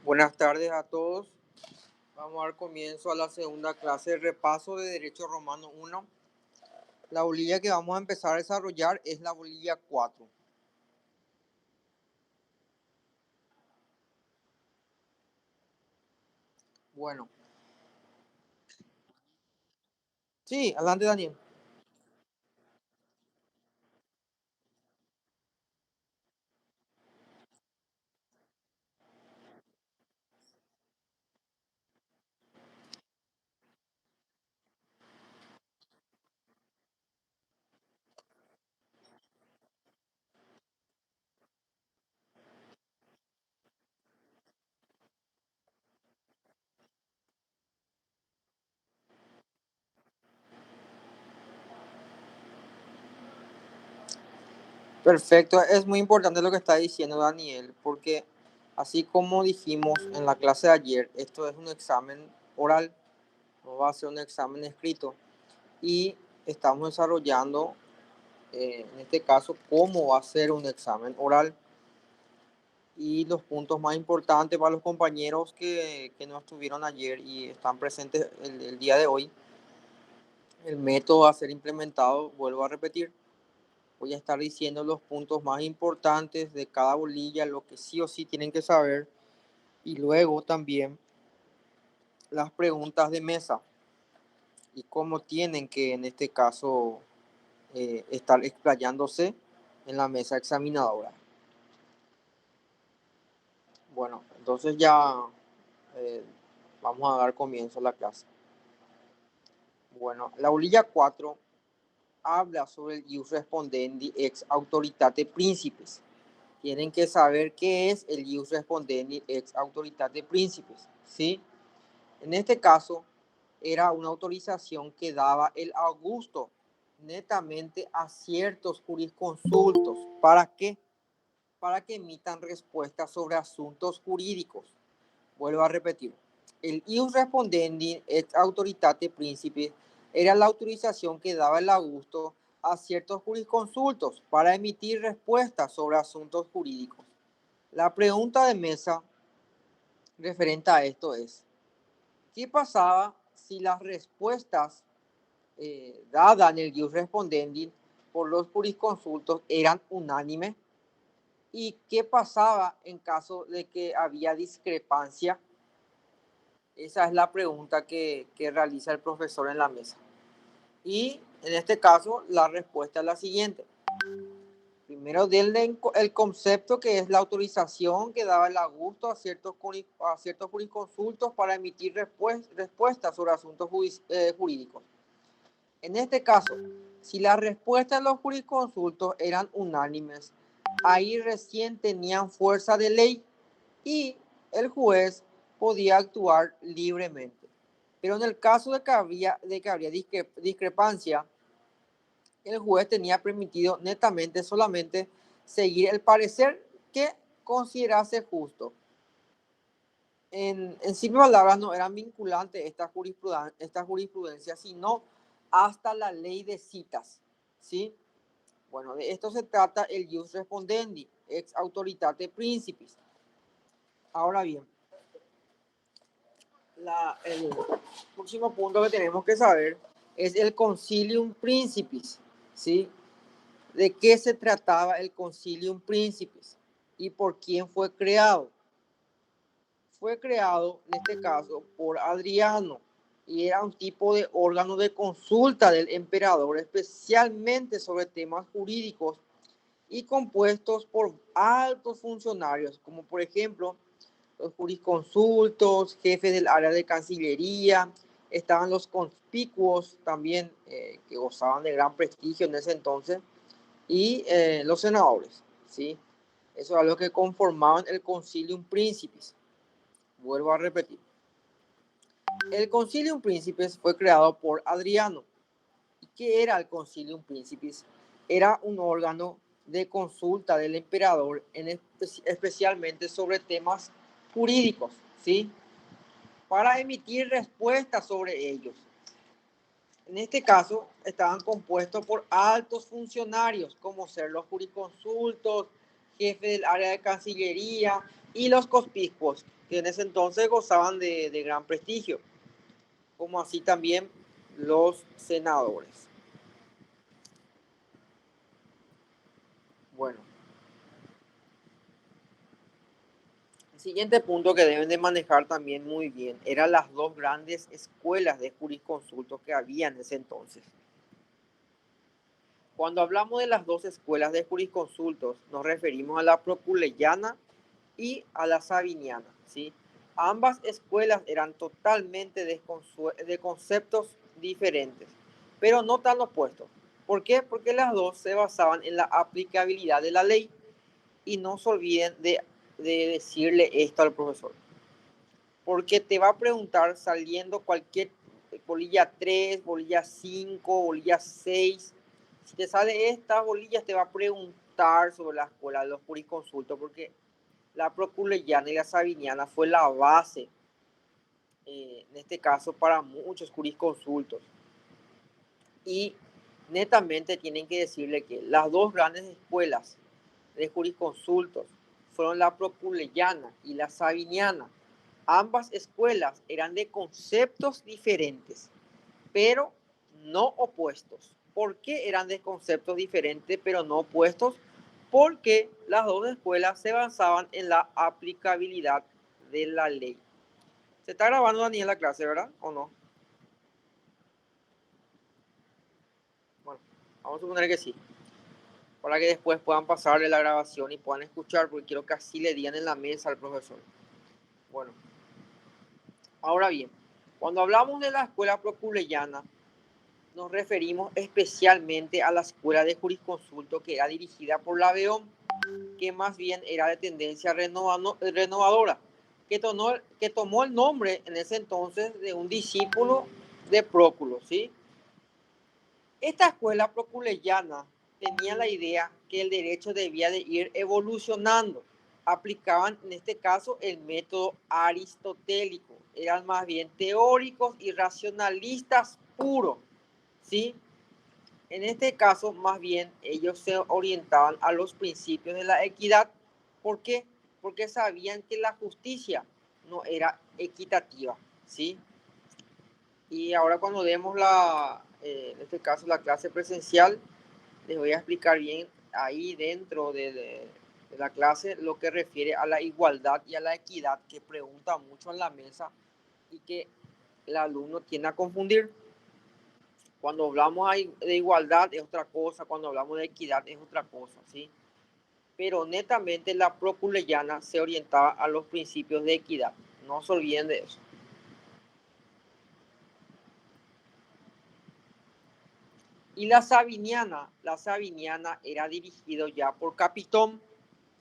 Buenas tardes a todos. Vamos a dar comienzo a la segunda clase de repaso de Derecho Romano 1. La bolilla que vamos a empezar a desarrollar es la bolilla 4. Bueno, sí, adelante Daniel. Perfecto, es muy importante lo que está diciendo Daniel, porque así como dijimos en la clase de ayer, esto es un examen oral, no va a ser un examen escrito, y estamos desarrollando, en este caso, cómo va a ser un examen oral. Y los puntos más importantes para los compañeros que no estuvieron ayer y están presentes el día de hoy. El método a ser implementado, vuelvo a repetir, voy a estar diciendo los puntos más importantes de cada bolilla, lo que sí o sí tienen que saber, y luego también las preguntas de mesa y cómo tienen que, en este caso, estar explayándose en la mesa examinadora. Bueno, entonces ya eh, vamos a dar comienzo a la clase. Bueno, la bolilla 4 habla sobre el ius respondendi ex autoritate principis. Tienen que saber qué es el ius respondendi ex autoritate principis, ¿sí? En este caso, era una autorización que daba el Augusto netamente a ciertos jurisconsultos. ¿Para qué? Para que emitan respuestas sobre asuntos jurídicos. Vuelvo a repetir. El ius respondendi ex autoritate principis era la autorización que daba el Augusto a ciertos jurisconsultos para emitir respuestas sobre asuntos jurídicos. La pregunta de mesa referente a esto es, ¿qué pasaba si las respuestas dadas en el ius respondendi por los jurisconsultos eran unánimes? ¿Y qué pasaba en caso de que había discrepancia? Esa es la pregunta que realiza el profesor en la mesa. Y en este caso, la respuesta es la siguiente. Primero, denle el concepto que es la autorización que daba el Augusto a ciertos jurisconsultos para emitir respuestas sobre asuntos jurídicos. En este caso, si las respuestas de los jurisconsultos eran unánimes, ahí recién tenían fuerza de ley y el juez podía actuar libremente. Pero en el caso de que habría discrepancia, el juez tenía permitido netamente solamente seguir el parecer que considerase justo. En simple palabras, no eran vinculantes esta jurisprudencia, sino hasta la ley de citas, ¿sí? Bueno, de esto se trata el ius respondendi, ex autoritate principis. Ahora bien, el próximo punto que tenemos que saber es el concilium principis, ¿sí? ¿De qué se trataba el concilium principis y por quién fue creado? Fue creado, en este caso, por Adriano y era un tipo de órgano de consulta del emperador, especialmente sobre temas jurídicos y compuestos por altos funcionarios, como por ejemplo los jurisconsultos, jefes del área de Cancillería, estaban los conspicuos también, que gozaban de gran prestigio en ese entonces, y los senadores, ¿sí? Eso era lo que conformaban el Concilium Principis. Vuelvo a repetir. El Concilium Principes fue creado por Adriano. ¿Y qué era el Concilium Principes? Era un órgano de consulta del emperador, especialmente sobre temas jurídicos, ¿sí? Para emitir respuestas sobre ellos. En este caso, estaban compuestos por altos funcionarios, como ser los jurisconsultos, jefe del área de Cancillería y los conspicuos, que en ese entonces gozaban de gran prestigio, como así también los senadores. Bueno, el siguiente punto que deben de manejar también muy bien eran las dos grandes escuelas de jurisconsultos que había en ese entonces. Cuando hablamos de las dos escuelas de jurisconsultos, nos referimos a la proculeyana y a la sabiniana, ¿sí? Ambas escuelas eran totalmente de conceptos diferentes, pero no tan opuestos. ¿Por qué? Porque las dos se basaban en la aplicabilidad de la ley. Y no se olviden de decirle esto al profesor, porque te va a preguntar saliendo cualquier bolilla 3, bolilla 5, bolilla 6. Si te sale estas bolillas, te va a preguntar sobre la escuela de los jurisconsultos, porque la proculeyana y la sabiniana fue la base, en este caso, para muchos jurisconsultos. Y netamente tienen que decirle que las dos grandes escuelas de jurisconsultos fueron la proculeyana y la sabiniana. Ambas escuelas eran de conceptos diferentes, pero no opuestos. ¿Por qué eran de conceptos diferentes, pero no opuestos? Porque las dos escuelas se basaban en la aplicabilidad de la ley. Se está grabando, Daniel, la clase, ¿verdad? ¿O no? Bueno, vamos a suponer que sí, para que después puedan pasarle la grabación y puedan escuchar, porque quiero que así le digan en la mesa al profesor. Bueno, ahora bien, cuando hablamos de la escuela proculeyana, nos referimos especialmente a la escuela de jurisconsulto que era dirigida por la Beón, que más bien era de tendencia renovadora, que tomó el nombre en ese entonces de un discípulo de Próculo, ¿sí? Esta escuela proculeyana tenía la idea que el derecho debía de ir evolucionando. Aplicaban en este caso el método aristotélico. Eran más bien teóricos y racionalistas puros, ¿sí? En este caso, más bien, ellos se orientaban a los principios de la equidad. ¿Por qué? Porque sabían que la justicia no era equitativa, ¿sí? Y ahora cuando demos en este caso, la clase presencial, les voy a explicar bien ahí dentro de la clase lo que refiere a la igualdad y a la equidad, que pregunta mucho en la mesa y que el alumno tiende a confundir. Cuando hablamos de igualdad es otra cosa, cuando hablamos de equidad es otra cosa, ¿sí? Pero netamente la proculeyana se orientaba a los principios de equidad. No se olviden de eso. Y la sabiniana era dirigido ya por Capitón,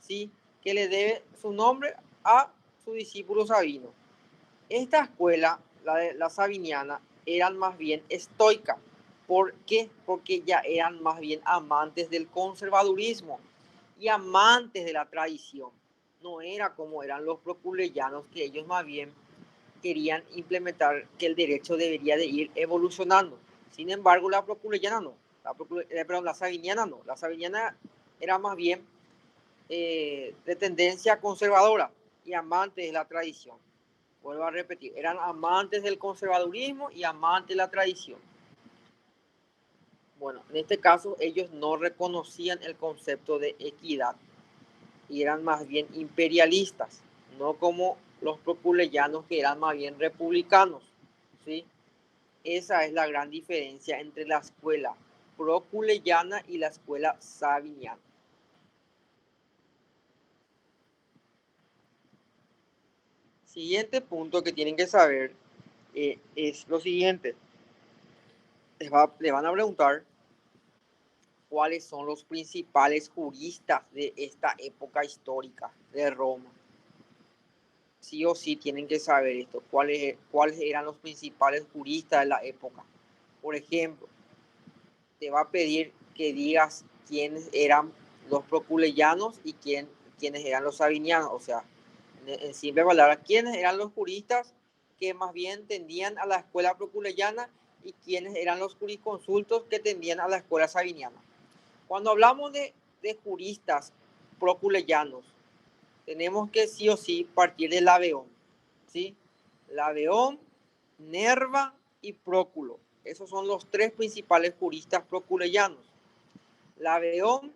¿sí? Que le debe su nombre a su discípulo Sabino. Esta escuela, la sabiniana, eran más bien estoica. ¿Por qué? Porque ya eran más bien amantes del conservadurismo y amantes de la tradición. No era como eran los proculeyanos, que ellos más bien querían implementar que el derecho debería de ir evolucionando. Sin embargo, la proculeyana no. La sabiniana no. La sabiniana era más bien de tendencia conservadora y amantes de la tradición. Vuelvo a repetir, eran amantes del conservadurismo y amantes de la tradición. Bueno, en este caso ellos no reconocían el concepto de equidad y eran más bien imperialistas, no como los proculeyanos, que eran más bien republicanos, ¿sí? Esa es la gran diferencia entre la escuela proculeyana y la escuela sabiniana. Siguiente punto que tienen que saber es lo siguiente. Le van a preguntar cuáles son los principales juristas de esta época histórica de Roma. sí o sí tienen que saber esto, cuáles eran los principales juristas de la época. Por ejemplo, te va a pedir que digas quiénes eran los proculeyanos y quiénes eran los sabinianos. O sea, en simple palabras, quiénes eran los juristas que más bien tendían a la escuela proculeyana y quiénes eran los jurisconsultos que tendían a la escuela sabiniana. Cuando hablamos de juristas proculeyanos, tenemos que sí o sí partir de Laveón, ¿sí? Laveón, Nerva y Próculo. Esos son los tres principales juristas proculeyanos. Laveón,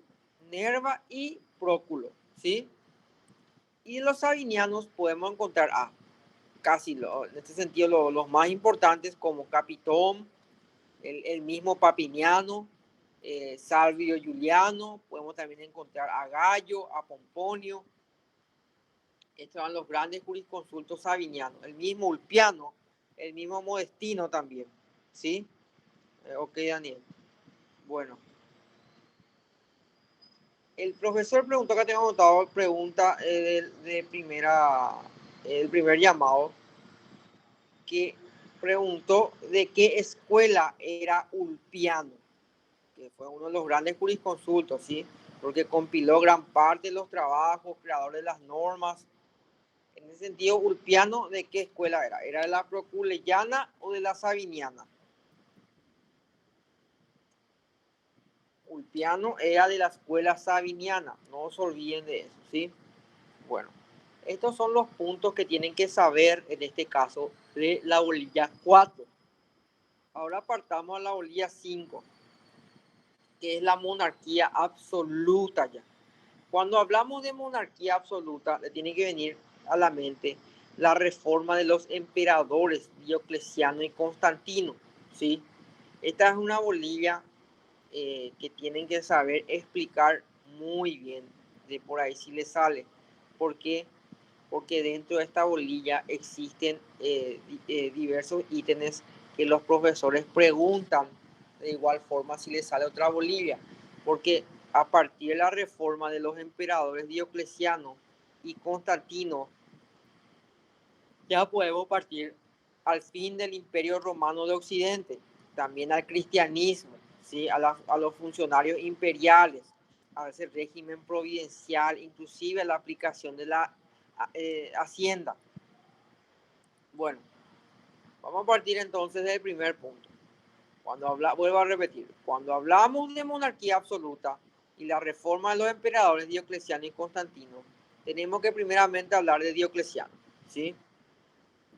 Nerva y Próculo, ¿sí? Y los sabinianos podemos encontrar en este sentido los más importantes como Capitón, el mismo Papiniano, Salvio Juliano, podemos también encontrar a Gallo, a Pomponio. Estos eran los grandes jurisconsultos sabinianos, el mismo Ulpiano, el mismo Modestino también, ¿sí? Ok, Daniel. Bueno. El profesor preguntó, que tengo anotado, pregunta de primera, el primer llamado, que preguntó de qué escuela era Ulpiano, que fue uno de los grandes jurisconsultos, ¿sí? Porque compiló gran parte de los trabajos, creador de las normas. En ese sentido, Ulpiano, ¿de qué escuela era? ¿Era de la proculeyana o de la sabiniana? Ulpiano era de la escuela sabiniana, no se olviden de eso, ¿sí? Bueno, estos son los puntos que tienen que saber en este caso de la bolilla 4. Ahora partamos a la bolilla 5, que es la monarquía absoluta ya. Cuando hablamos de monarquía absoluta, le tiene que venir a la mente la reforma de los emperadores Diocleciano y Constantino, ¿sí? Esta es una bolilla que tienen que saber explicar muy bien, de por ahí si les sale. ¿Por qué? Porque dentro de esta bolilla existen diversos ítems que los profesores preguntan de igual forma si les sale otra bolilla. Porque a partir de la reforma de los emperadores Diocleciano y Constantino, ya podemos partir al fin del Imperio Romano de Occidente, también al cristianismo, ¿sí? a los funcionarios imperiales, a ese régimen providencial, inclusive a la aplicación de la Hacienda. Bueno, vamos a partir entonces del primer punto. Vuelvo a repetir, cuando hablamos de monarquía absoluta y la reforma de los emperadores Diocleciano y Constantino, tenemos que primeramente hablar de Diocleciano, ¿sí?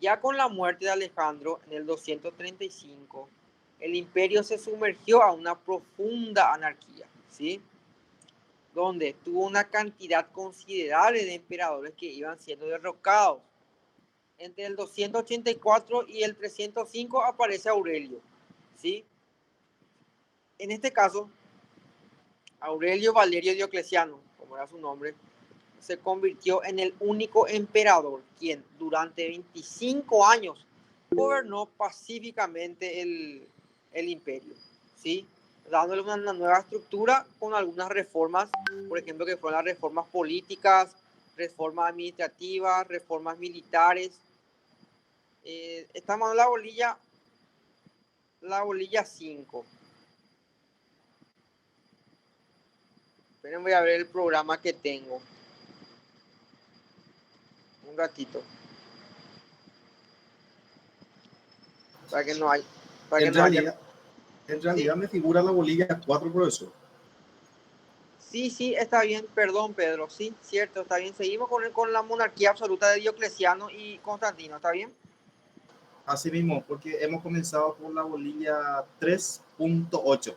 Ya con la muerte de Alejandro en el 235, el imperio se sumergió a una profunda anarquía, ¿sí? Donde tuvo una cantidad considerable de emperadores que iban siendo derrocados. Entre el 284 y el 305 aparece Aurelio, ¿sí? En este caso, Aurelio Valerio Diocleciano, como era su nombre, se convirtió en el único emperador quien durante 25 años gobernó pacíficamente el imperio, ¿sí? Dándole una nueva estructura con algunas reformas, por ejemplo, que fueron las reformas políticas, reformas administrativas, reformas militares. Estamos en la bolilla 5. Esperen, voy a ver el programa que tengo. Un ratito. Para que no haya... En realidad me figura la bolilla 4, profesor. Sí, está bien, perdón, Pedro, sí, cierto, está bien. Seguimos con la monarquía absoluta de Diocleciano y Constantino, ¿está bien? Así mismo, porque hemos comenzado con la bolilla 3.8.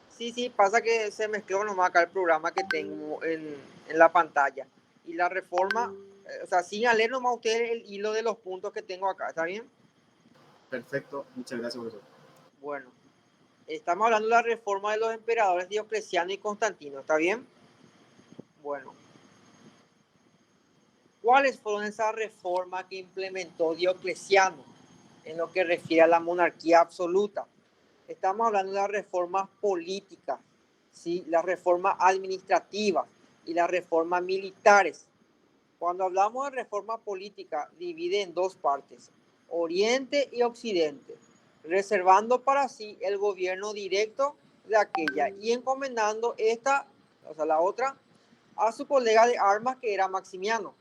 Sí, pasa que se mezcló nomás acá el programa que tengo en la pantalla. Y la reforma, o sea, sigan leer nomás ustedes el hilo de los puntos que tengo acá, ¿está bien? Perfecto, muchas gracias, profesor. Bueno, estamos hablando de la reforma de los emperadores Diocleciano y Constantino, ¿está bien? Bueno. ¿Cuáles fueron esas reformas que implementó Diocleciano en lo que refiere a la monarquía absoluta? Estamos hablando de las reformas políticas, ¿sí? Las reformas administrativas y las reformas militares. Cuando hablamos de reforma política, divide en dos partes, Oriente y Occidente, reservando para sí el gobierno directo de aquella y encomendando esta, o sea, la otra, a su colega de armas que era Maximiano.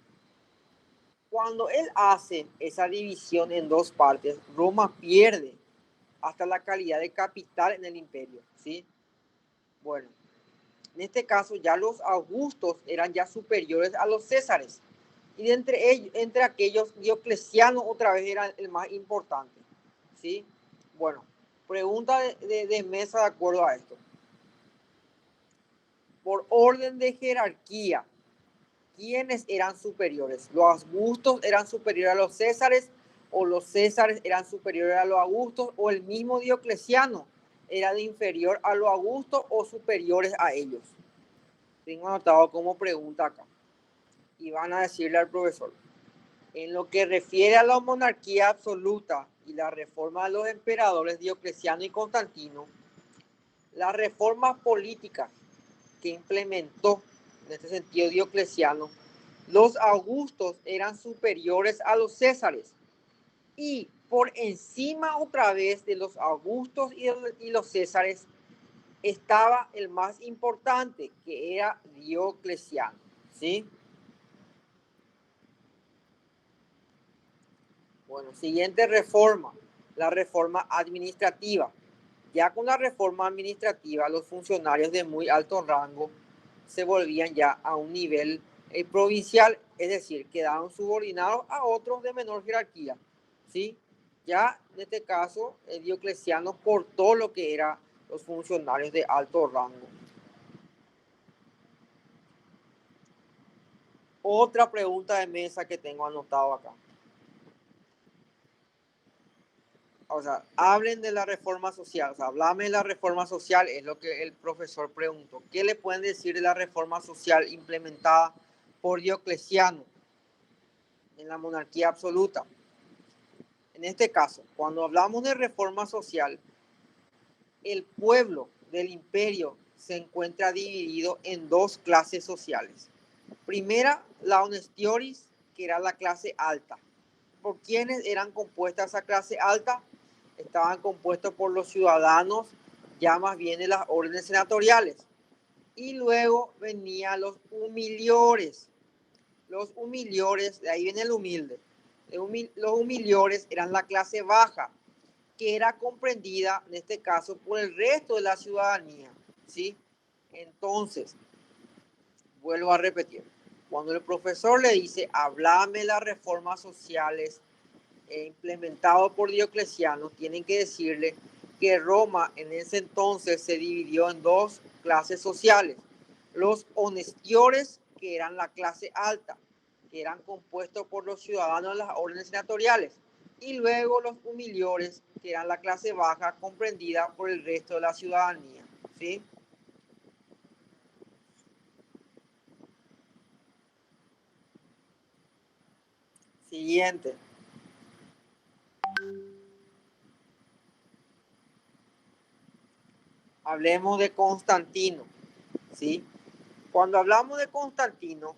Cuando él hace esa división en dos partes, Roma pierde hasta la calidad de capital en el imperio, ¿sí? Bueno, en este caso ya los augustos eran ya superiores a los césares. Y entre ellos, entre aquellos, Diocleciano otra vez era el más importante, ¿sí? Bueno, pregunta de mesa de acuerdo a esto. Por orden de jerarquía, ¿quiénes eran superiores? ¿Los augustos eran superiores a los césares o los césares eran superiores a los augustos o el mismo Diocleciano era de inferior a los augustos o superiores a ellos? Tengo anotado como pregunta acá. Y van a decirle al profesor. En lo que refiere a la monarquía absoluta y la reforma de los emperadores Diocleciano y Constantino, las reformas políticas que implementó en este sentido Diocleciano, los augustos eran superiores a los césares y por encima otra vez de los augustos y los césares estaba el más importante, que era Diocleciano, ¿sí? Bueno, siguiente reforma, la reforma administrativa. Ya con la reforma administrativa, los funcionarios de muy alto rango se volvían ya a un nivel provincial, es decir, quedaban subordinados a otros de menor jerarquía, ¿sí? Ya en este caso, Diocleciano cortó lo que eran los funcionarios de alto rango. Otra pregunta de mesa que tengo anotado acá. O sea, hablen de la reforma social, o sea, háblame de la reforma social, es lo que el profesor preguntó. ¿Qué le pueden decir de la reforma social implementada por Diocleciano en la monarquía absoluta? En este caso, cuando hablamos de reforma social, el pueblo del imperio se encuentra dividido en dos clases sociales. Primera, la honestioris, que era la clase alta. ¿Por quiénes eran compuestas esa clase alta? Estaban compuestos por los ciudadanos, ya más bien de las órdenes senatoriales. Y luego venían los humiliores. Los humiliores, de ahí viene el humilde. Los humiliores eran la clase baja, que era comprendida, en este caso, por el resto de la ciudadanía, ¿sí? Entonces, vuelvo a repetir. Cuando el profesor le dice, háblame las reformas sociales implementado por Diocleciano, tienen que decirle que Roma en ese entonces se dividió en dos clases sociales. Los honestiores, que eran la clase alta, que eran compuestos por los ciudadanos de las órdenes senatoriales, y luego los humiliores, que eran la clase baja, comprendida por el resto de la ciudadanía, ¿sí? Siguiente. Hablemos de Constantino, ¿sí? Cuando hablamos de Constantino,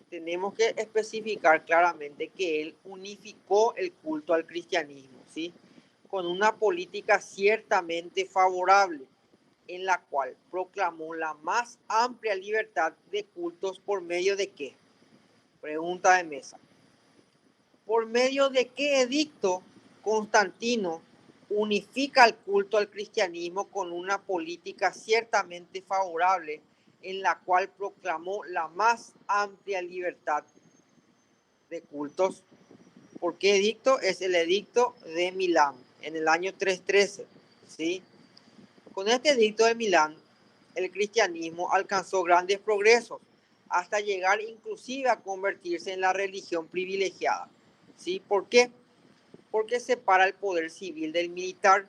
tenemos que especificar claramente que él unificó el culto al cristianismo, ¿sí? Con una política ciertamente favorable, en la cual proclamó la más amplia libertad de cultos por medio de qué? Pregunta de mesa. ¿Por medio de qué edicto Constantino unifica el culto al cristianismo con una política ciertamente favorable en la cual proclamó la más amplia libertad de cultos? ¿Por qué edicto? Es el edicto de Milán en el año 313, ¿sí? Con este edicto de Milán, el cristianismo alcanzó grandes progresos hasta llegar inclusive a convertirse en la religión privilegiada, ¿sí? ¿Por qué? Porque separa el poder civil del militar,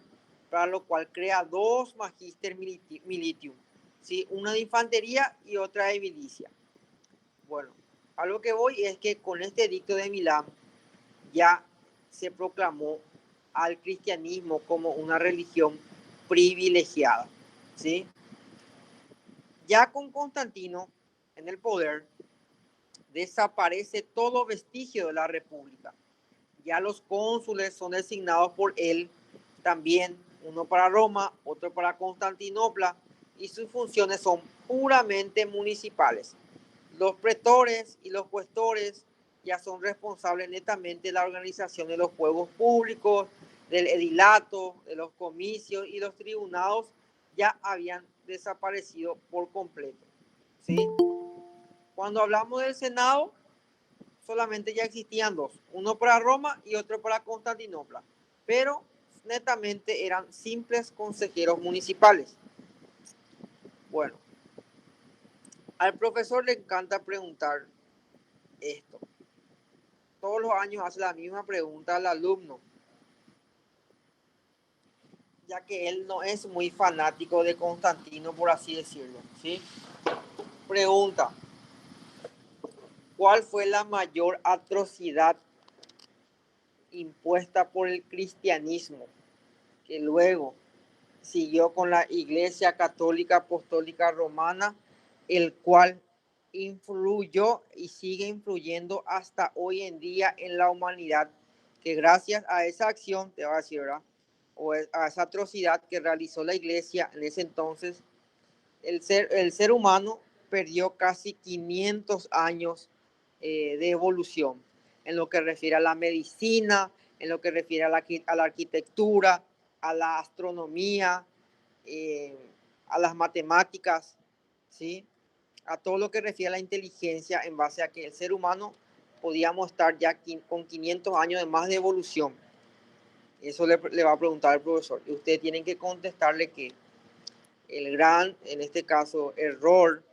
para lo cual crea dos magister militium, ¿sí? Una de infantería y otra de milicia. Bueno, a lo que voy es que con este edicto de Milán ya se proclamó al cristianismo como una religión privilegiada, ¿sí? Ya con Constantino en el poder, desaparece todo vestigio de la República. Ya los cónsules son designados por él también, uno para Roma, otro para Constantinopla, y sus funciones son puramente municipales. Los pretores y los cuestores ya son responsables netamente de la organización de los juegos públicos, del edilato, de los comicios, y los tribunados ya habían desaparecido por completo, ¿sí? Cuando hablamos del Senado, solamente ya existían dos, uno para Roma y otro para Constantinopla, pero netamente eran simples consejeros municipales. Bueno, al profesor le encanta preguntar esto. Todos los años hace la misma pregunta al alumno, ya que él no es muy fanático de Constantino, por así decirlo, ¿sí? Pregunta: ¿cuál fue la mayor atrocidad impuesta por el cristianismo que luego siguió con la Iglesia Católica Apostólica Romana, el cual influyó y sigue influyendo hasta hoy en día en la humanidad, que gracias a esa acción, te va a decir, ¿verdad?, o a esa atrocidad que realizó la Iglesia en ese entonces, el ser humano perdió casi 500 años de evolución en lo que refiere a la medicina, en lo que refiere a la arquitectura, a la astronomía, eh, a las matemáticas, ¿sí? A todo lo que refiere a la inteligencia, en base a que el ser humano podíamos estar ya con 500 años de más de evolución. Eso le va a preguntar el profesor. Y ustedes tienen que contestarle que el gran, en este caso, error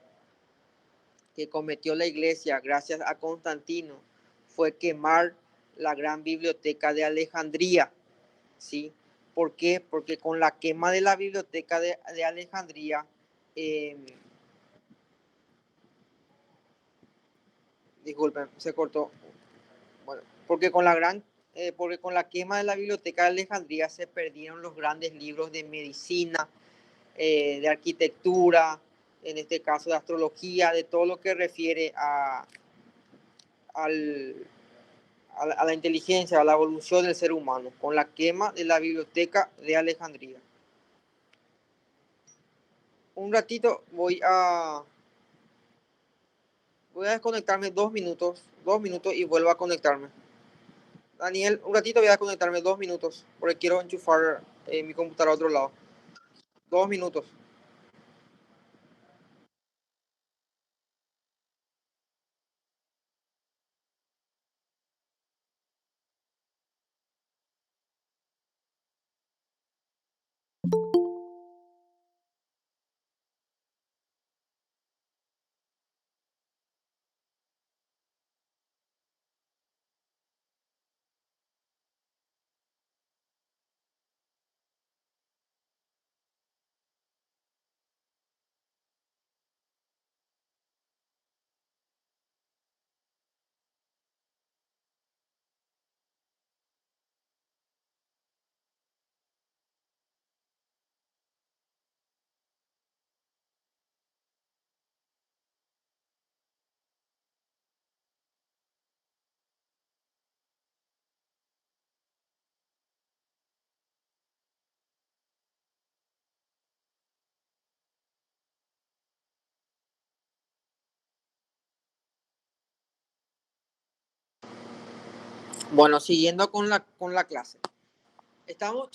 que cometió la Iglesia gracias a Constantino fue quemar la gran biblioteca de Alejandría, ¿sí? ¿Por qué? Porque con la quema de la biblioteca de Alejandría, disculpen, se cortó. Bueno, porque con la quema de la biblioteca de Alejandría se perdieron los grandes libros de medicina, de arquitectura, en este caso de astrología, de todo lo que refiere al, a la inteligencia, a la evolución del ser humano, con la quema de la biblioteca de Alejandría. Un ratito voy a desconectarme 2 minutos y vuelvo a conectarme. Daniel, un ratito voy a desconectarme 2 minutos, porque quiero enchufar mi computadora a otro lado. 2 minutos. Bueno, siguiendo con la clase. Estábamos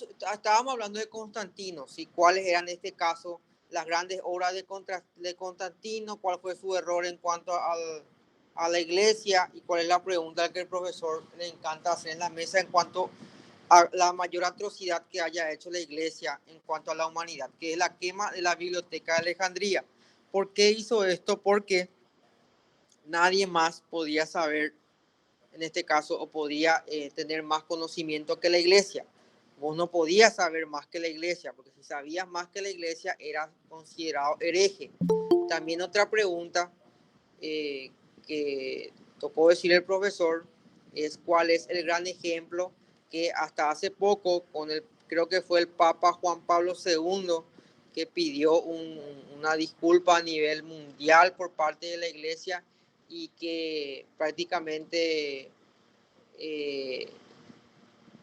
hablando de Constantino, ¿sí? ¿Cuáles eran en este caso las grandes obras de Constantino? ¿Cuál fue su error en cuanto a la iglesia? ¿Y cuál es la pregunta que el profesor le encanta hacer en la mesa en cuanto a la mayor atrocidad que haya hecho la iglesia en cuanto a la humanidad, que es la quema de la biblioteca de Alejandría? ¿Por qué hizo esto? Porque nadie más podía saber, en este caso, o podía tener más conocimiento que la iglesia. Vos no podías saber más que la iglesia, porque si sabías más que la iglesia eras considerado hereje. También otra pregunta que tocó decir el profesor es cuál es el gran ejemplo que hasta hace poco, creo que fue el Papa Juan Pablo II, que pidió una disculpa a nivel mundial por parte de la iglesia, y que prácticamente,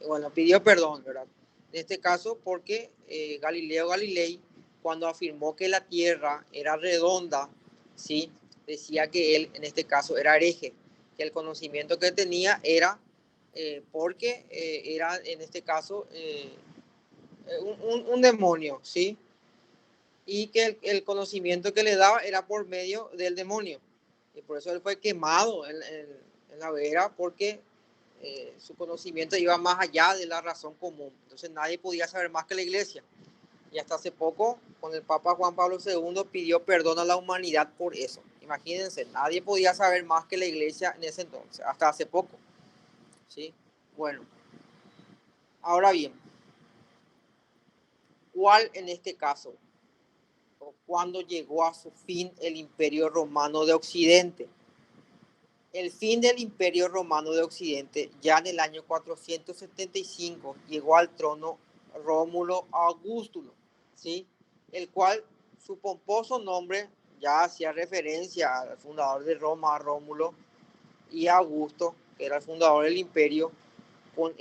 bueno, pidió perdón, ¿verdad? En este caso porque Galileo Galilei, cuando afirmó que la Tierra era redonda, ¿sí? Decía que él, en este caso, era hereje, que el conocimiento que tenía era porque era, en este caso, un demonio, ¿sí? Y que el conocimiento que le daba era por medio del demonio. Y por eso él fue quemado en la hoguera, porque su conocimiento iba más allá de la razón común. Entonces nadie podía saber más que la iglesia. Y hasta hace poco, con el Papa Juan Pablo II, pidió perdón a la humanidad por eso. Imagínense, nadie podía saber más que la iglesia en ese entonces, hasta hace poco. ¿Sí? Bueno, ahora bien, ¿cuál en este caso? ¿O cuándo llegó a su fin el Imperio Romano de Occidente? El fin del Imperio Romano de Occidente, ya en el año 475, llegó al trono Rómulo Augustulo, ¿sí? El cual, su pomposo nombre ya hacía referencia al fundador de Roma, Rómulo, y Augusto, que era el fundador del imperio. Con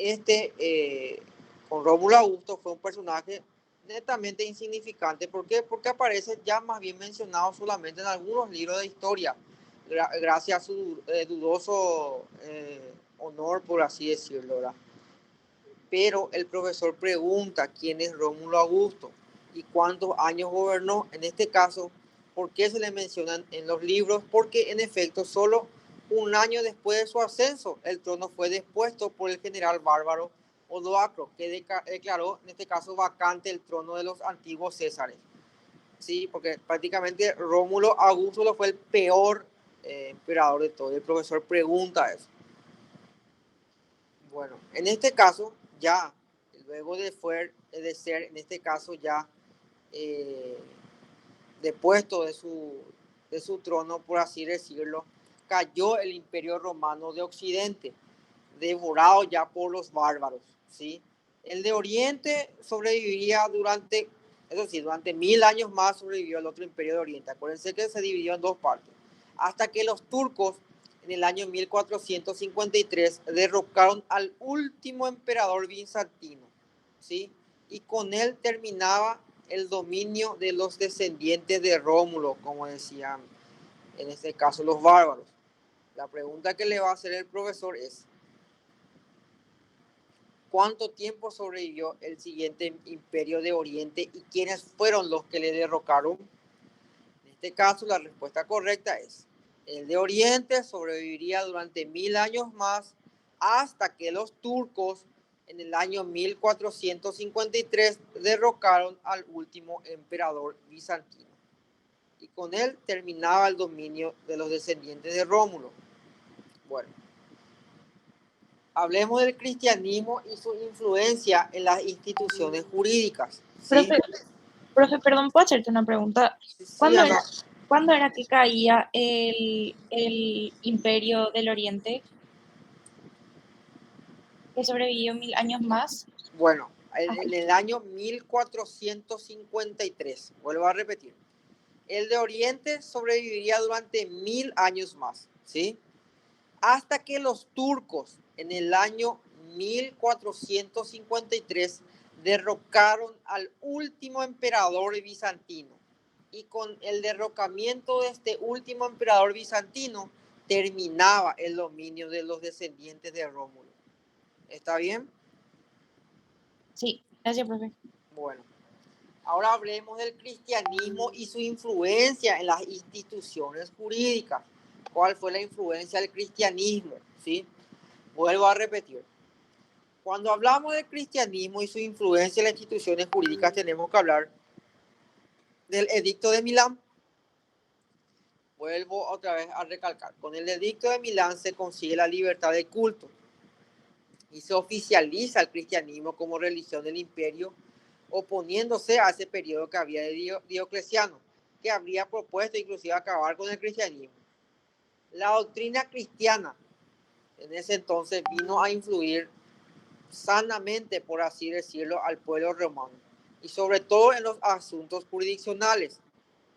Rómulo Augusto fue un personaje netamente insignificante. ¿Por qué? Porque aparece ya más bien mencionado solamente en algunos libros de historia, gracias a su dudoso honor, por así decirlo, ¿verdad? Pero el profesor pregunta quién es Rómulo Augusto y cuántos años gobernó. En este caso, ¿por qué se le mencionan en los libros? Porque en efecto, solo un año después de su ascenso, el trono fue dispuesto por el general bárbaro Odoacro, que declaró en este caso vacante el trono de los antiguos Césares. Sí, porque prácticamente Rómulo Augusto fue el peor emperador de todo. El profesor pregunta eso. Bueno, en este caso, ya, luego de ser, en este caso, ya eh, depuesto de su trono, por así decirlo, cayó el Imperio Romano de Occidente, devorado ya por los bárbaros, ¿sí? El de Oriente sobreviviría durante, eso sí, durante 1000 años más sobrevivió el otro Imperio de Oriente. Acuérdense que se dividió en dos partes, hasta que los turcos en el año 1453 derrocaron al último emperador bizantino, ¿sí? Y con él terminaba el dominio de los descendientes de Rómulo, como decían en este caso los bárbaros. La pregunta que le va a hacer el profesor es: ¿cuánto tiempo sobrevivió el siguiente imperio de Oriente y quiénes fueron los que le derrocaron? En este caso, la respuesta correcta es: el de Oriente sobreviviría durante 1000 años más, hasta que los turcos en el año 1453 derrocaron al último emperador bizantino. Y con él terminaba el dominio de los descendientes de Rómulo. Bueno, hablemos del cristianismo y su influencia en las instituciones jurídicas, ¿sí? Profe, perdón, ¿puedo hacerte una pregunta? Sí, ¿Cuándo Ana. era, ¿cuándo era que caía el Imperio del Oriente, que sobrevivió 1000 años más? Bueno, en Ay, el año 1453, vuelvo a repetir, el de Oriente sobreviviría durante 1000 años más, ¿sí? Hasta que los turcos en el año 1453 derrocaron al último emperador bizantino. Y con el derrocamiento de este último emperador bizantino terminaba el dominio de los descendientes de Rómulo. ¿Está bien? sí, gracias, profe. Bueno, ahora hablemos del cristianismo y su influencia en las instituciones jurídicas. ¿Cuál fue la influencia del cristianismo? ¿Sí? Vuelvo a repetir. Cuando hablamos del cristianismo y su influencia en las instituciones jurídicas, tenemos que hablar del Edicto de Milán. Vuelvo otra vez a recalcar. Con el Edicto de Milán se consigue la libertad de culto y se oficializa el cristianismo como religión del imperio, oponiéndose a ese periodo que había de Diocleciano, que habría propuesto inclusive acabar con el cristianismo. La doctrina cristiana en ese entonces vino a influir sanamente, por así decirlo, al pueblo romano, y sobre todo en los asuntos jurisdiccionales,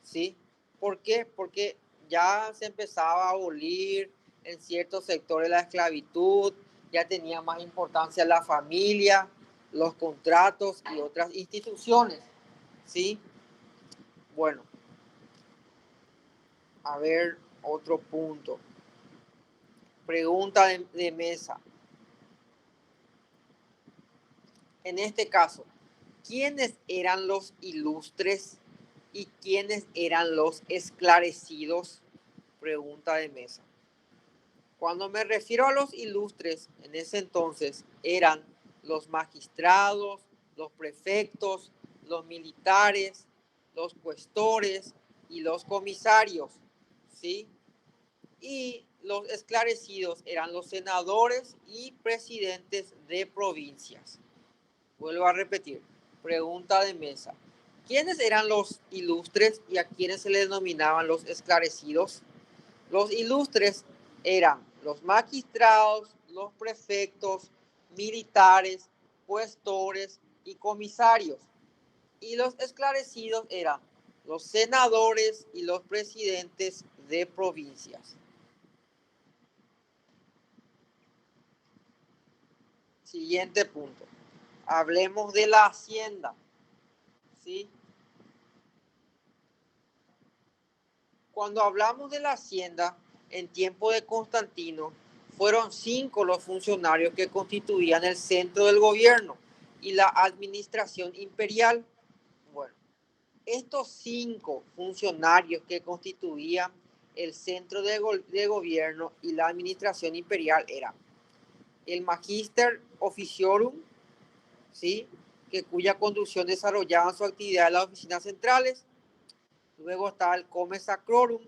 ¿sí? ¿Por qué? Porque ya se empezaba a abolir en ciertos sectores la esclavitud, ya tenía más importancia la familia, los contratos y otras instituciones, ¿sí? Bueno, a ver, otro punto. Pregunta de mesa. En este caso, ¿quiénes eran los ilustres y quiénes eran los esclarecidos? Pregunta de mesa. Cuando me refiero a los ilustres, en ese entonces eran los magistrados, los prefectos, los militares, los cuestores y los comisarios, ¿sí? Y los esclarecidos eran los senadores y presidentes de provincias. Vuelvo a repetir, pregunta de mesa. ¿Quiénes eran los ilustres y a quiénes se les denominaban los esclarecidos? Los ilustres eran los magistrados, los prefectos, militares, cuestores y comisarios. Y los esclarecidos eran los senadores y los presidentes de provincias. Siguiente punto. Hablemos de la hacienda, ¿sí? Cuando hablamos de la hacienda, en tiempo de Constantino, fueron 5 los funcionarios que constituían el centro del gobierno y la administración imperial. Bueno, estos 5 funcionarios que constituían el centro de gobierno y la administración imperial eran el Magister Officiorum, ¿sí? Cuya conducción desarrollaban su actividad en las oficinas centrales. Luego estaba el Comes Sacrorum,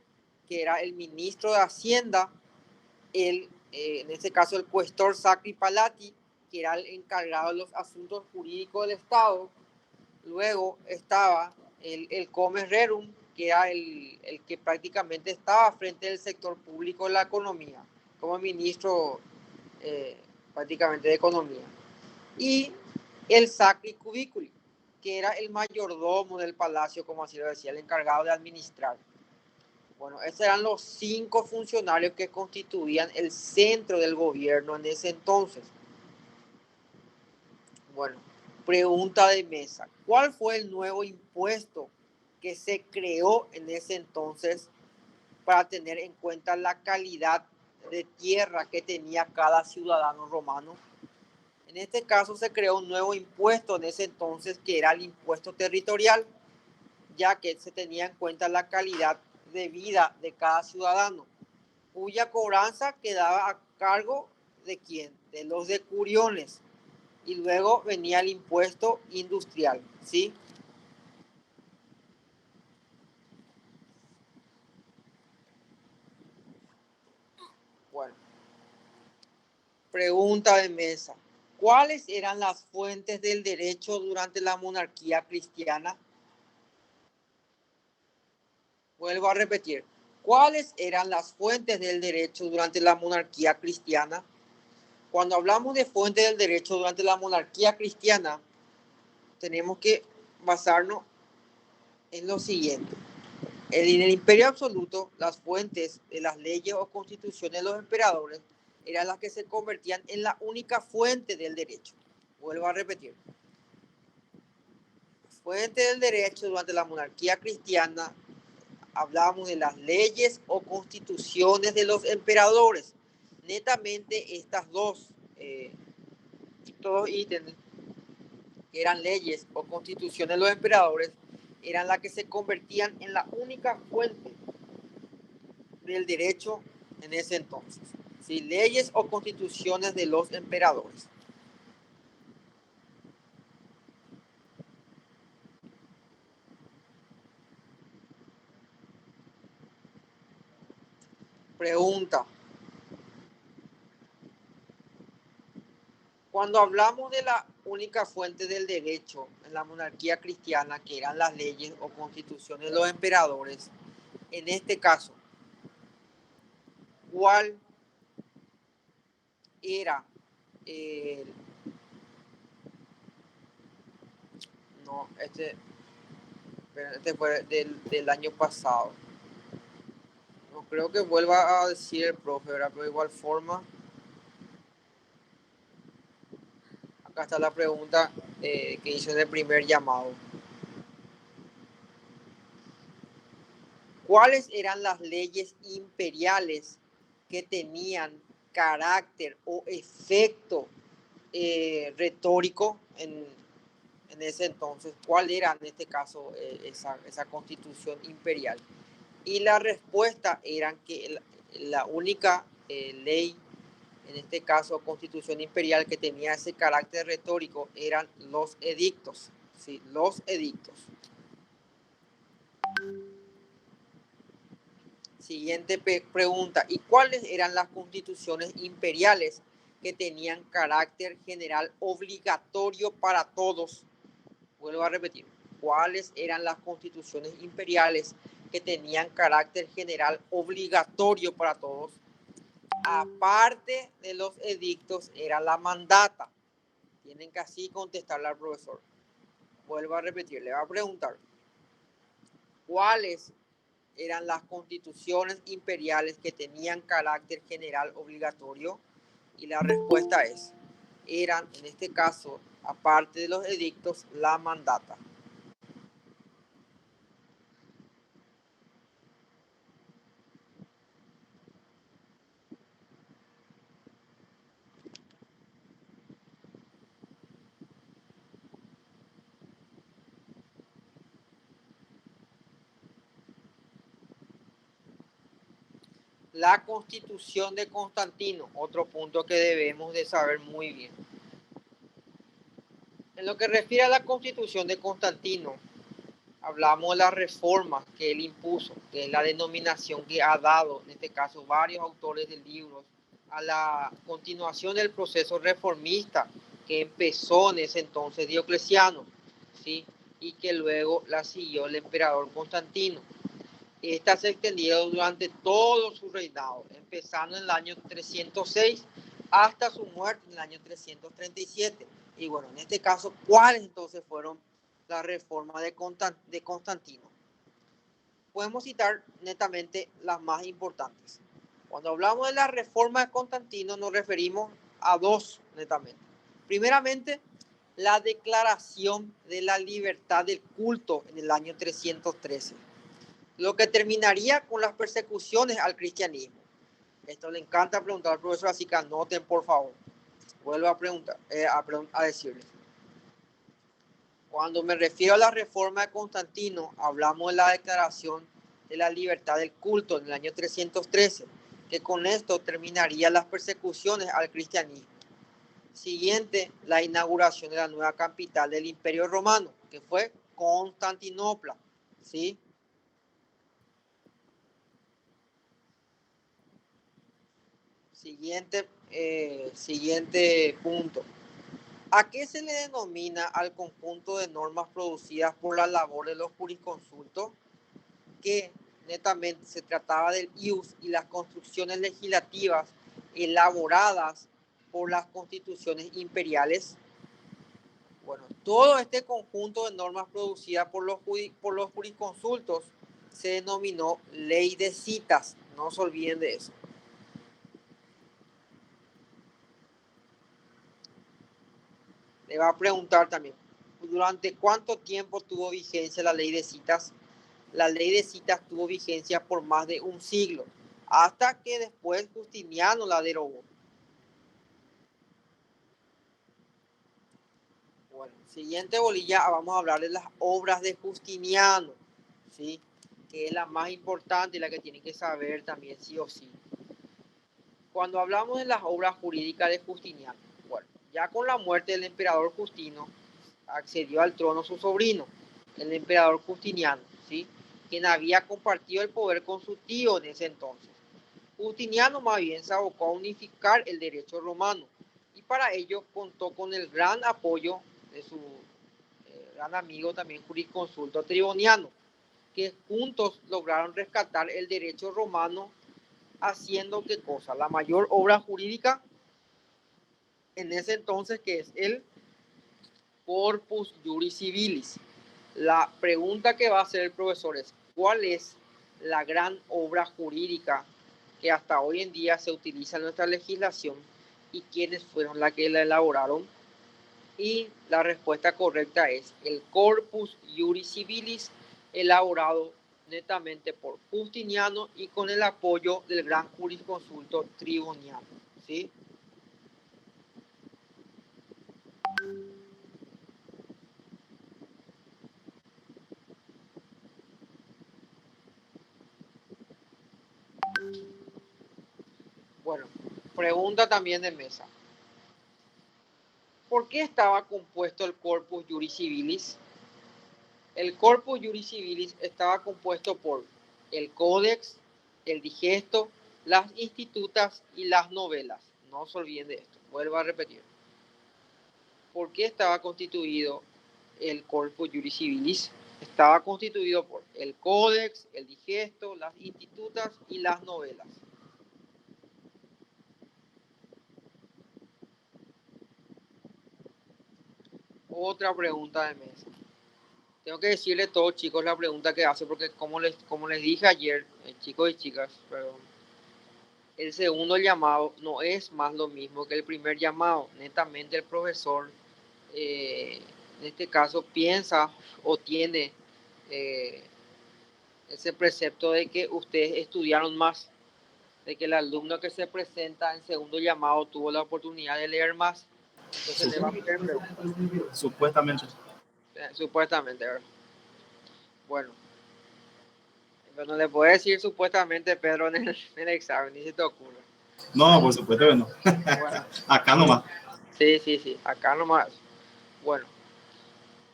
que era el ministro de Hacienda, en este caso el Questor Sacri Palati, que era el encargado de los asuntos jurídicos del Estado. Luego estaba el Comes Rerum, que era el que prácticamente estaba frente del sector público de la economía, como ministro prácticamente de economía. Y el Sacri Cubiculi, que era el mayordomo del palacio, como así lo decía, el encargado de administrar. Bueno, esos eran los 5 funcionarios que constituían el centro del gobierno en ese entonces. Bueno, pregunta de mesa. ¿Cuál fue el nuevo impuesto que se creó en ese entonces para tener en cuenta la calidad de tierra que tenía cada ciudadano romano? En este caso se creó un nuevo impuesto en ese entonces que era el impuesto territorial, ya que se tenía en cuenta la calidad de vida de cada ciudadano, cuya cobranza quedaba a cargo de quién, de los decuriones, y luego venía el impuesto industrial, ¿sí? Bueno, pregunta de mesa. ¿Cuáles eran las fuentes del derecho durante la monarquía cristiana? Vuelvo a repetir. ¿Cuáles eran las fuentes del derecho durante la monarquía cristiana? Cuando hablamos de fuentes del derecho durante la monarquía cristiana, tenemos que basarnos en lo siguiente. En el imperio absoluto, las fuentes de las leyes o constituciones de los emperadores eran las que se convertían en la única fuente del derecho. Vuelvo a repetir. Fuente del derecho durante la monarquía cristiana, hablábamos de las leyes o constituciones de los emperadores. Netamente estas dos ítems, que eran leyes o constituciones de los emperadores, eran las que se convertían en la única fuente del derecho en ese entonces. ¿Sí? Leyes o constituciones de los emperadores. Pregunta. Cuando hablamos de la única fuente del derecho en la monarquía cristiana, que eran las leyes o constituciones de los emperadores, en este caso, ¿cuál era no, este fue del año pasado. No No creo que vuelva a decir el profe, ¿verdad? Pero de igual forma, acá está la pregunta que hizo en el primer llamado. ¿Cuáles eran las leyes imperiales que tenían carácter o efecto retórico en ese entonces? ¿Cuál era en este caso esa constitución imperial? Y la respuesta era que la única ley, en este caso constitución imperial, que tenía ese carácter retórico eran los edictos. ¿Sí? Los edictos. Siguiente pregunta. ¿Y cuáles eran las constituciones imperiales que tenían carácter general obligatorio para todos? Vuelvo a repetir. ¿Cuáles eran las constituciones imperiales que tenían carácter general obligatorio para todos? Aparte de los edictos, era la mandata. Tienen que así contestarle al profesor. Vuelvo a repetir. Le va a preguntar. ¿Cuáles eran las constituciones imperiales que tenían carácter general obligatorio? Y la respuesta eran, en este caso, aparte de los edictos, la mandata. La Constitución de Constantino, otro punto que debemos de saber muy bien. En lo que refiere a la Constitución de Constantino, hablamos de las reformas que él impuso, que es la denominación que ha dado, en este caso, varios autores de libros, a la continuación del proceso reformista que empezó en ese entonces Diocleciano, ¿sí? Y que luego la siguió el emperador Constantino. Esta se extendió durante todo su reinado, empezando en el año 306 hasta su muerte en el año 337. Y bueno, en este caso, ¿cuáles entonces fueron las reformas de Constantino? Podemos citar netamente las más importantes. Cuando hablamos de la reforma de Constantino nos referimos a dos netamente. Primeramente, la declaración de la libertad del culto en el año 313. Lo que terminaría con las persecuciones al cristianismo. Esto le encanta preguntar al profesor, así que anoten, por favor. Vuelvo a preguntar, a decirles. Cuando me refiero a la reforma de Constantino, hablamos de la declaración de la libertad del culto en el año 313, que con esto terminaría las persecuciones al cristianismo. Siguiente, la inauguración de la nueva capital del Imperio Romano, que fue Constantinopla, ¿sí? Siguiente punto. ¿A qué se le denomina al conjunto de normas producidas por la labor de los jurisconsultos? Que netamente se trataba del ius y las construcciones legislativas elaboradas por las constituciones imperiales. Bueno, todo este conjunto de normas producidas por los jurisconsultos se denominó ley de citas. No se olviden de eso. Le va a preguntar también, ¿durante cuánto tiempo tuvo vigencia la ley de citas? La ley de citas tuvo vigencia por más de un siglo, hasta que después Justiniano la derogó. Bueno, siguiente bolilla, vamos a hablar de las obras de Justiniano, ¿sí? Que es la más importante y la que tienen que saber también sí o sí. Cuando hablamos de las obras jurídicas de Justiniano, bueno, ya con la muerte del emperador Justino, accedió al trono su sobrino, el emperador Justiniano, ¿sí? Quien había compartido el poder con su tío en ese entonces. Justiniano más bien se abocó a unificar el derecho romano y para ello contó con el gran apoyo de su gran amigo también jurisconsulto Triboniano, que juntos lograron rescatar el derecho romano haciendo qué cosa, la mayor obra jurídica en ese entonces, que es el Corpus Juris Civilis. La pregunta que va a hacer el profesor es, ¿cuál es la gran obra jurídica que hasta hoy en día se utiliza en nuestra legislación y quiénes fueron las que la elaboraron. Y la respuesta correcta es el Corpus Iuris Civilis, elaborado netamente por Justiniano y con el apoyo del gran jurisconsulto Triboniano, ¿sí? Bueno, pregunta también de mesa. ¿Por qué estaba compuesto el Corpus Iuris Civilis? El Corpus Iuris Civilis estaba compuesto por el Códex, el Digesto, las Institutas y las novelas. No se olviden de esto. Vuelvo a repetir. ¿Por qué estaba constituido el Corpus Iuris Civilis? Estaba constituido por el Códex, el Digesto, las Institutas y las novelas. Otra pregunta de mesa. Tengo que decirle a todos, chicos, la pregunta que hace, porque como les dije ayer, chicos y chicas, perdón, el segundo llamado no es más lo mismo que el primer llamado. Netamente el profesor, en este caso, piensa o tiene ese precepto de que ustedes estudiaron más, de que el alumno que se presenta en segundo llamado tuvo la oportunidad de leer más. Entonces le va a hacer preguntas. Supuestamente. Supuestamente, ¿verdad? Bueno, pero no le puedo decir supuestamente, Pedro, en el examen, ni se te ocurre. No, por supuesto que no. Bueno, Acá nomás. sí, acá nomás. Bueno,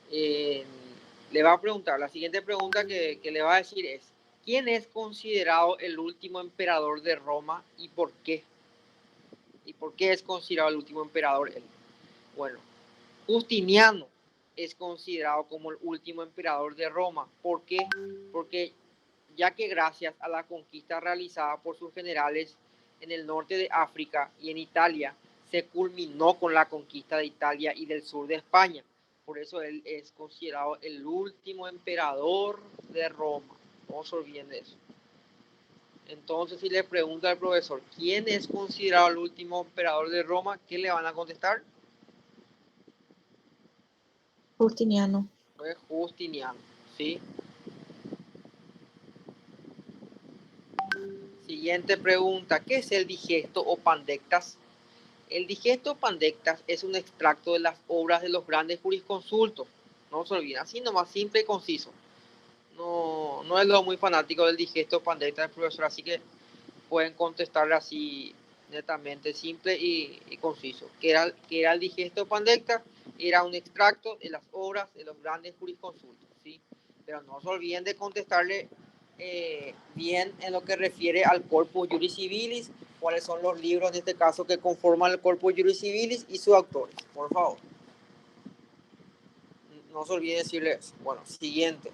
le va a preguntar, la siguiente pregunta que le va a decir es, ¿quién es considerado el último emperador de Roma y por qué? ¿Y por qué es considerado el último emperador él? Bueno, Justiniano es considerado como el último emperador de Roma. ¿Por qué? Porque ya que gracias a la conquista realizada por sus generales en el norte de África y en Italia, se culminó con la conquista de Italia y del sur de España. Por eso él es considerado el último emperador de Roma. No se olviden de eso. Entonces, si le pregunta al profesor, ¿quién es considerado el último emperador de Roma? ¿Qué le van a contestar? Justiniano. Pues Justiniano, ¿sí? Siguiente pregunta, ¿qué es el digesto o pandectas? El digesto o pandectas es un extracto de las obras de los grandes jurisconsultos. No se olviden, así nomás, simple y conciso. No es lo muy fanático del digesto o pandectas del profesor, así que pueden contestarle así netamente simple y conciso. ¿Qué era el digesto o pandectas? Era un extracto de las obras de los grandes jurisconsultos, ¿sí? Pero no se olviden de contestarle bien en lo que refiere al Corpus Iuris Civilis, cuáles son los libros en este caso que conforman el Corpus Iuris Civilis y sus autores, por favor. No se olviden decirle eso. Bueno, siguiente.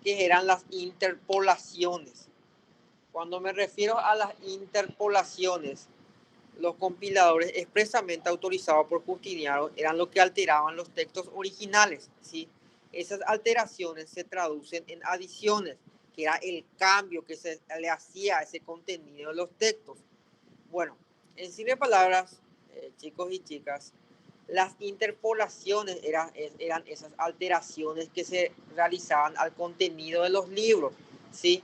¿Qué eran las interpolaciones? Cuando me refiero a las interpolaciones, los compiladores expresamente autorizados por Justiniano eran los que alteraban los textos originales, ¿sí? Esas alteraciones se traducen en adiciones, que era el cambio que se le hacía a ese contenido de los textos. Bueno, en simple palabras, chicos y chicas, las interpolaciones eran esas alteraciones que se realizaban al contenido de los libros, ¿sí?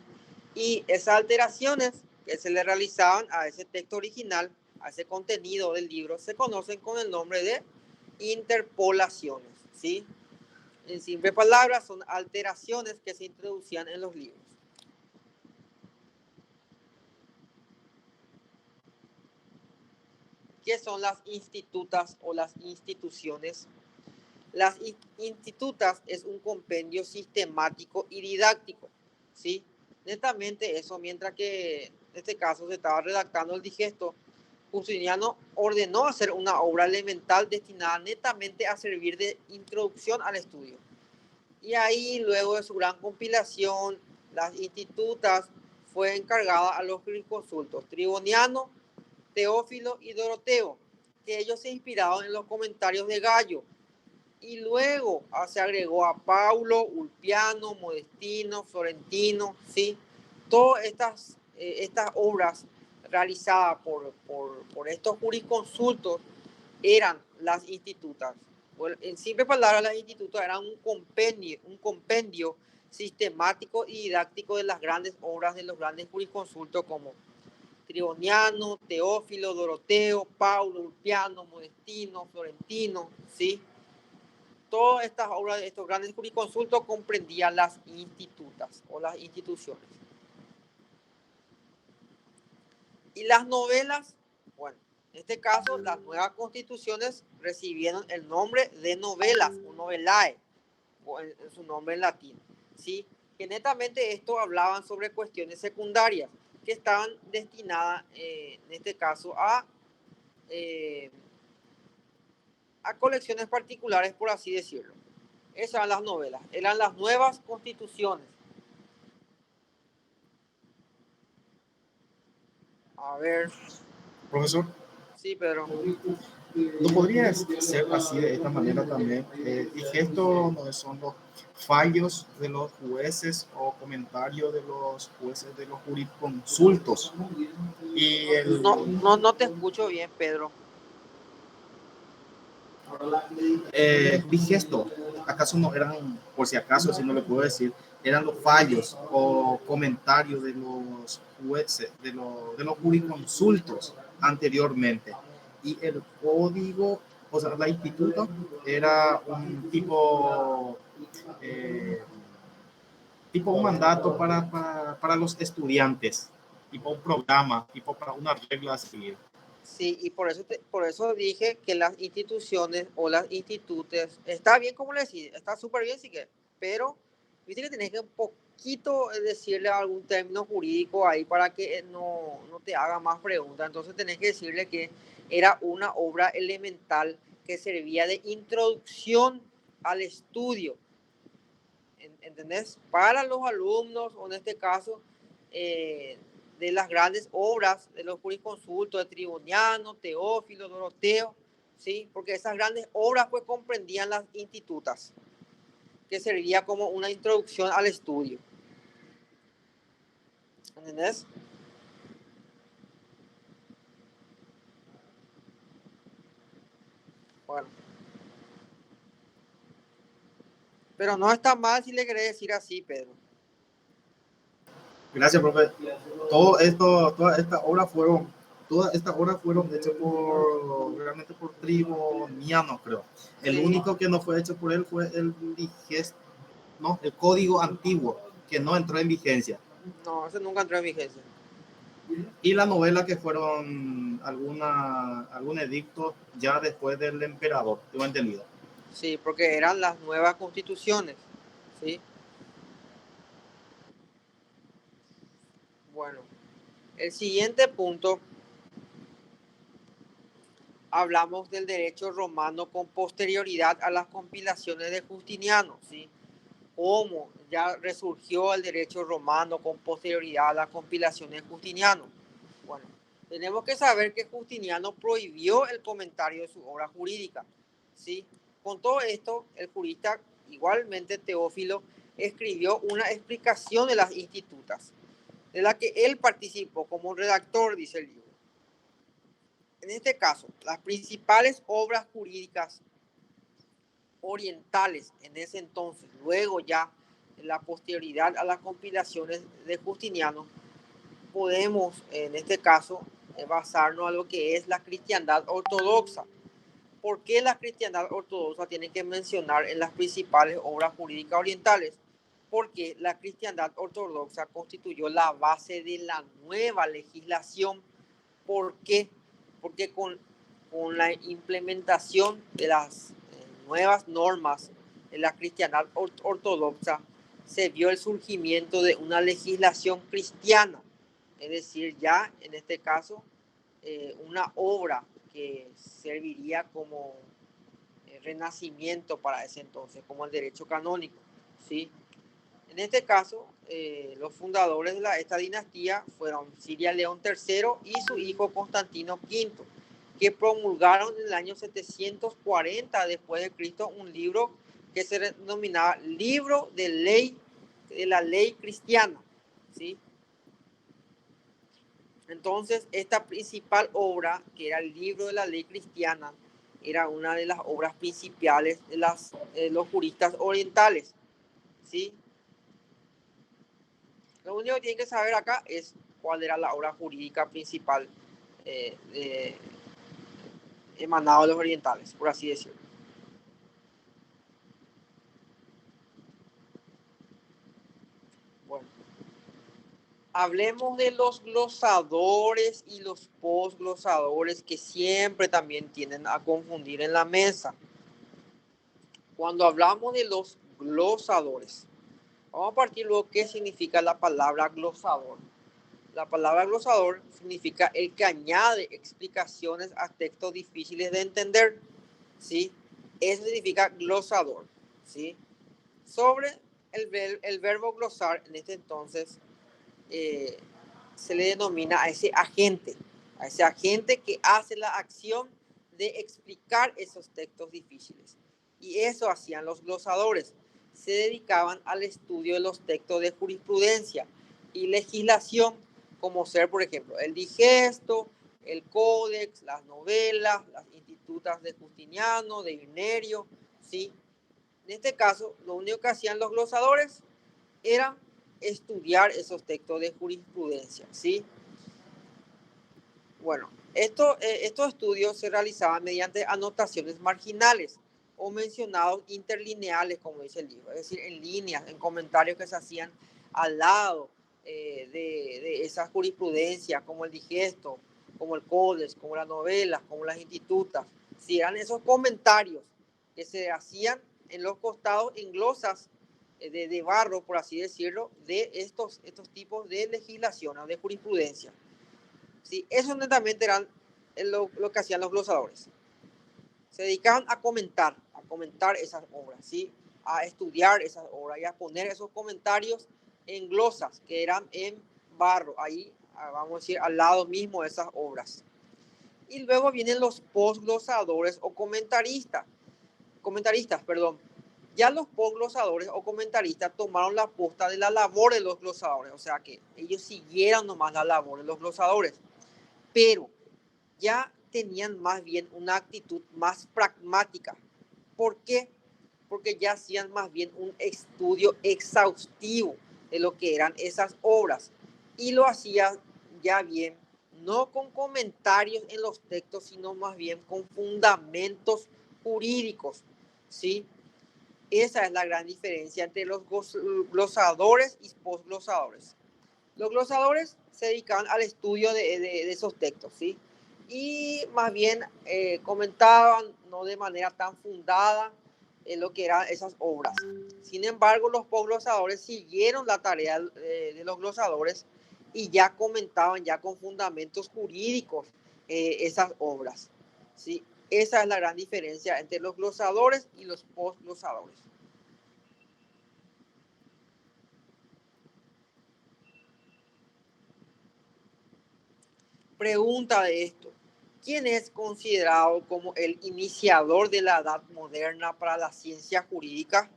Y esas alteraciones que se le realizaban a ese texto original, a ese contenido del libro, se conocen con el nombre de interpolaciones, ¿sí? En simple palabras, son alteraciones que se introducían en los libros. ¿Qué son las institutas o las instituciones? Las institutas es un compendio sistemático y didáctico, ¿sí? Netamente eso, mientras que en este caso se estaba redactando el digesto, Justiniano ordenó hacer una obra elemental destinada netamente a servir de introducción al estudio. Y ahí, luego de su gran compilación, las institutas fue encargada a los jurisconsultos Triboniano, Teófilo y Doroteo, que ellos se inspiraron en los comentarios de Gallo. Y luego se agregó a Paulo, Ulpiano, Modestino, Florentino, ¿sí? Todas estas obras realizadas por estos jurisconsultos eran las institutas. Bueno, en simples palabras, las institutas eran un compendio sistemático y didáctico de las grandes obras de los grandes jurisconsultos como Triboniano, Teófilo, Doroteo, Paulo, Ulpiano, Modestino, Florentino, ¿sí? Todas estas obras de estos grandes jurisconsultos comprendían las institutas o las instituciones. Y las novelas, bueno, en este caso las nuevas constituciones recibieron el nombre de novelas, o novelae, o en su nombre en latín, ¿sí? Que netamente esto hablaban sobre cuestiones secundarias que estaban destinadas, en este caso, a colecciones particulares, por así decirlo. Esas eran las novelas, eran las nuevas constituciones. A ver. Profesor, Sí, Pedro. ¿no podría ser así de esta manera también? Y que esto no son los fallos de los jueces o comentarios de los jueces de los jurisconsultos. Y No te escucho bien, Pedro. Dije esto, ¿acaso no eran, por si acaso, si no le puedo decir, eran los fallos o comentarios de los jueces, de los jurisconsultos anteriormente? Y el código, o sea, la instituto era un tipo un mandato para los estudiantes, tipo un programa, tipo para una regla a seguir. Sí, y por eso dije que las instituciones o las institutes, está bien como le decís, está súper bien, sí que, pero viste que tenés que un poquito decirle algún término jurídico ahí para que no te haga más preguntas. Entonces tenés que decirle que era una obra elemental que servía de introducción al estudio, ¿entendés? Para los alumnos, o en este caso, de las grandes obras de los jurisconsultos, de Triboniano, Teófilo, Doroteo, ¿sí? Porque esas grandes obras pues comprendían las institutas, que servía como una introducción al estudio. ¿Entendés? Bueno. Pero no está mal si le querés decir así, Pedro. Gracias, profe. Todas estas obras fueron hechas realmente por Triboniano, creo. El Sí. único que no fue hecho por él fue el código antiguo, que no entró en vigencia. No, ese nunca entró en vigencia. Y la novela que fueron algún edicto ya después del emperador, tengo entendido. Sí, porque eran las nuevas constituciones, ¿sí? Bueno, el siguiente punto, hablamos del derecho romano con posterioridad a las compilaciones de Justiniano, ¿sí? Cómo ya resurgió el derecho romano con posterioridad a las compilaciones de Justiniano. Bueno, tenemos que saber que Justiniano prohibió el comentario de su obra jurídica, ¿sí? Con todo esto, el jurista, igualmente Teófilo, escribió una explicación de las institutas, de la que él participó como redactor, dice el libro. En este caso, las principales obras jurídicas orientales en ese entonces, luego ya en la posterioridad a las compilaciones de Justiniano, podemos en este caso basarnos a lo que es la cristiandad ortodoxa. ¿Por qué la cristiandad ortodoxa tiene que mencionar en las principales obras jurídicas orientales? Porque la cristiandad ortodoxa constituyó la base de la nueva legislación. ¿Por qué? Porque con la implementación de las nuevas normas de la cristiandad ortodoxa se vio el surgimiento de una legislación cristiana, es decir, ya en este caso una obra que serviría como renacimiento para ese entonces, como el derecho canónico, ¿sí? En este caso, los fundadores de esta dinastía fueron Siria León III y su hijo Constantino V. que promulgaron en el año 740 después de Cristo un libro que se denominaba Libro de la Ley Cristiana, ¿sí? Entonces, esta principal obra, que era el Libro de la Ley Cristiana, era una de las obras principales de los juristas orientales, ¿sí? Lo único que tienen que saber acá es cuál era la obra jurídica principal emanada de los orientales, por así decirlo. Bueno, hablemos de los glosadores y los posglosadores que siempre también tienden a confundir en la mesa. Cuando hablamos de los glosadores, vamos a partir luego qué significa la palabra glosador. La palabra glosador significa el que añade explicaciones a textos difíciles de entender, ¿sí? Eso significa glosador, ¿sí? Sobre el verbo glosar, en este entonces, se le denomina a ese agente que hace la acción de explicar esos textos difíciles. Y eso hacían los glosadores. Se dedicaban al estudio de los textos de jurisprudencia y legislación, como ser, por ejemplo, el digesto, el códex, las novelas, las institutas de Justiniano, de Irnerio, ¿sí? En este caso, lo único que hacían los glosadores era estudiar esos textos de jurisprudencia, ¿sí? Bueno, estos estudios se realizaban mediante anotaciones marginales o mencionados interlineales, como dice el libro, es decir, en líneas, en comentarios que se hacían al lado de esas jurisprudencias, como el digesto, como el códex, como las novelas, como las institutas. Si eran esos comentarios que se hacían en los costados en glosas de barro, por así decirlo, de estos tipos de legislación o de jurisprudencia. ¿Sí? Eso netamente eran lo que hacían los glosadores. Se dedicaban a comentar esas obras, ¿sí? A estudiar esas obras y a poner esos comentarios en glosas que eran en barro, ahí, vamos a decir, al lado mismo de esas obras. Y luego vienen los posglosadores o comentaristas, perdón. Ya los posglosadores o comentaristas tomaron la posta de la labor de los glosadores, o sea que ellos siguieron nomás la labor de los glosadores, pero ya tenían más bien una actitud más pragmática. ¿Por qué? Porque ya hacían más bien un estudio exhaustivo de lo que eran esas obras y lo hacían ya bien, no con comentarios en los textos, sino más bien con fundamentos jurídicos, ¿sí? Esa es la gran diferencia entre los glosadores y posglosadores. Los glosadores se dedicaban al estudio de esos textos, ¿sí? Y más bien comentaban, no de manera tan fundada, lo que eran esas obras. Sin embargo, los posglosadores siguieron la tarea de los glosadores y ya comentaban ya con fundamentos jurídicos esas obras, ¿sí? Esa es la gran diferencia entre los glosadores y los posglosadores. Pregunta de esto: ¿quién es considerado como el iniciador de la edad moderna para la ciencia jurídica?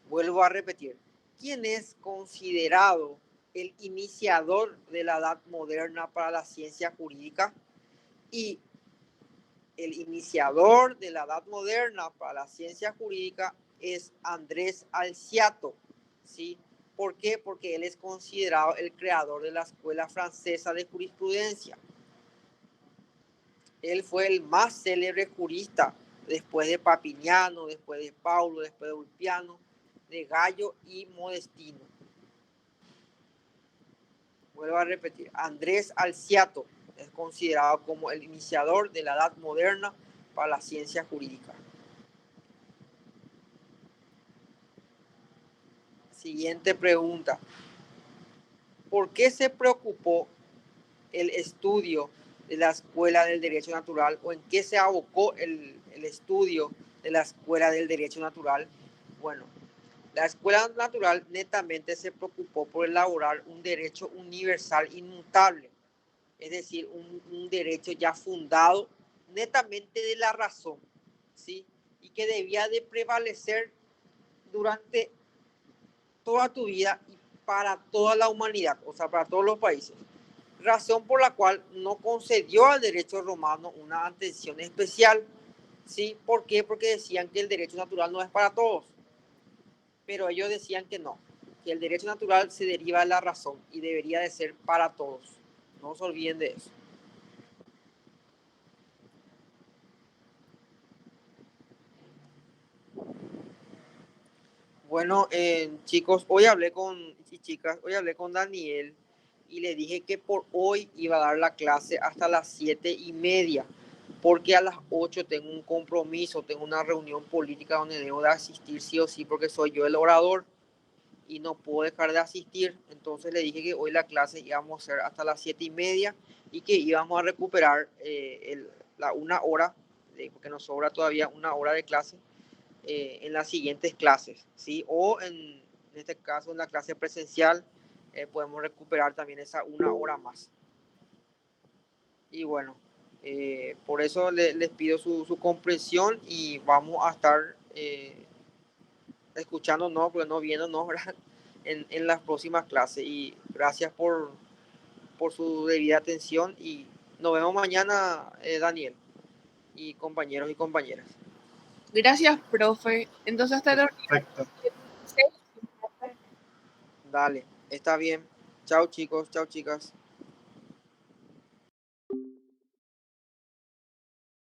Vuelvo a repetir, ¿quién es considerado el iniciador de la edad moderna para la ciencia jurídica? Y el iniciador de la edad moderna para la ciencia jurídica es Andrés Alciato, ¿sí? ¿Por qué? Porque él es considerado el creador de la Escuela Francesa de Jurisprudencia. Él fue el más célebre jurista después de Papiniano, después de Paulo, después de Ulpiano, de Gallo y Modestino. Vuelvo a repetir, Andrés Alciato es considerado como el iniciador de la edad moderna para la ciencia jurídica. Siguiente pregunta: ¿por qué se preocupó el estudio de la Escuela del Derecho Natural, o en qué se abocó el estudio de la Escuela del Derecho Natural? Bueno, la Escuela Natural netamente se preocupó por elaborar un derecho universal inmutable, es decir, un derecho ya fundado netamente de la razón, ¿sí? Y que debía de prevalecer durante toda tu vida y para toda la humanidad, o sea, para todos los países. Razón por la cual no concedió al derecho romano una atención especial, ¿sí? ¿Por qué? Porque decían que el derecho natural no es para todos, pero ellos decían que no, que el derecho natural se deriva de la razón y debería de ser para todos. No se olviden de eso. Bueno, chicos, hoy hablé con Daniel y le dije que por hoy iba a dar la clase hasta las 7:30, porque a las 8 tengo un compromiso, tengo una reunión política donde debo de asistir sí o sí, porque soy yo el orador y no puedo dejar de asistir. Entonces le dije que hoy la clase íbamos a hacer hasta las 7:30 y que íbamos a recuperar una hora, porque nos sobra todavía una hora de clase en las siguientes clases, ¿sí? O en este caso en la clase presencial podemos recuperar también esa una hora más. Y bueno, por eso les pido su comprensión y vamos a estar escuchándonos, pero no viéndonos, ¿verdad? En las próximas clases. Y gracias por su debida atención y nos vemos mañana, Daniel y compañeros y compañeras. Gracias, profe. Entonces hasta la Perfecto. Dale, está bien. Chao chicos, chao chicas.